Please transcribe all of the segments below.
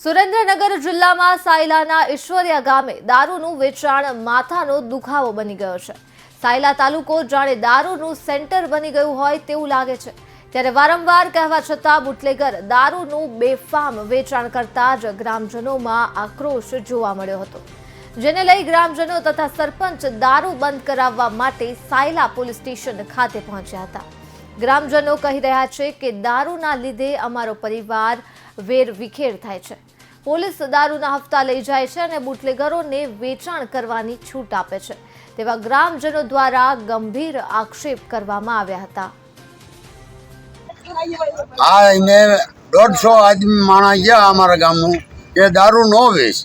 સુરેન્દ્રનગર જિલ્લામાં સાયલાના ઈશ્વરિયા ગામે દારૂનું વેચાણ માથાનો દુખાવો બની ગયો છે। સાયલા તાલુકો જાણે દારૂનું સેન્ટર બની ગયું હોય તેવું લાગે છે। ત્યારે વારંવાર કહેવા છતાં બુટલેગર દારૂનું બેફામ વેચાણ કરતા જ ગ્રામજનોમાં આક્રોશ જોવા મળ્યો હતો, જેને લઈ ગ્રામજનો તથા સરપંચ દારૂ બંધ કરાવવા માટે સાયલા પોલીસ સ્ટેશન ખાતે પહોંચ્યા હતા। ગ્રામજનો કહી રહ્યા છે કે દારૂના લીધે અમારો પરિવાર વેર વિખેર થાય છે। પોલીસ દારૂના હપ્તા લઈ જાય છે અને બુટલેગરોને વેચાણ કરવાની છૂટ આપે છે, તેવા ગ્રામજનો દ્વારા ગંભીર આક્ષેપ કરવામાં આવ્યા હતા। આ એને 150 આદમી માણસ ગયા અમારા ગામનું કે દારૂ ન વેચ,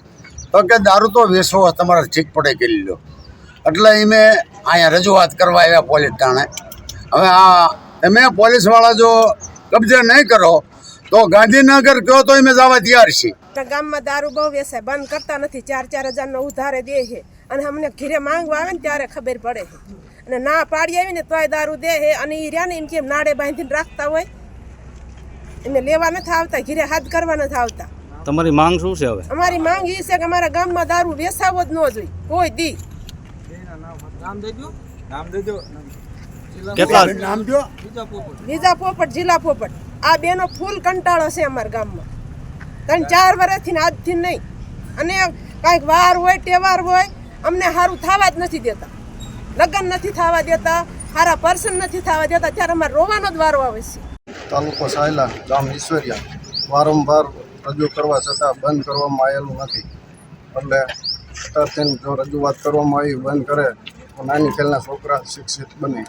તો કે દારૂ તો વેચવો તમારે ઠીક પડે કરી લો, એટલે અમે અહીંયા રજૂઆત કરવા આવ્યા પોલીસ થાણે। હવે આ તમે પોલીસ વાળા જો કબજે નહીં કરો તો ગાંધીનગર કહો તો અમે જવા તૈયાર છીએ। ગામમાં દારૂ બહુ વેચાય, બંધ કરતા નથી। 4-4 હજારનો ઉધારે દે છે અને અમને ઘીરે માંગવા આવે ને ત્યારે ખબર પડે છે, અને ના પાડી આવી ને તોય દારૂ દે છે। અને એ રહ્યા ને એમ કેમ નાડે બાંધીને રાખતા હોય, એમને લેવા નથી આવતા, ઘીરે હાથ કરવા નથી આવતા। તમારી માંગ શું છે? હવે અમારી માંગ એ છે કે અમારા ગામમાં દારૂ વેચાવો જ ન જોઈએ કોઈ દી। બીજા પોપટ, જિલ્લા પોપટ, આ બેનો ફૂલ કંટાળો છે અમારા ગામમાં। 3-4 વર્ષથી આજથી નહીં, અને કાંઈક વાર હોય તહેવાર હોય અમને સારું થવા જ નથી દેતા, લગ્ન નથી થવા દેતા, સારા પર્સન નથી થવા દેતા, ત્યારે અમારે રોવાનો જ વારો આવે છે। તાલુકો સાયલા, ગામ ઈશ્વરિયા, વારંવાર રજૂ કરવા છતાં બંધ કરવામાં આવેલું નથી, એટલે અત્યારે જો રજૂઆત કરવામાં આવી બંધ કરે તો નાની ખેલના છોકરા શિક્ષિત બને।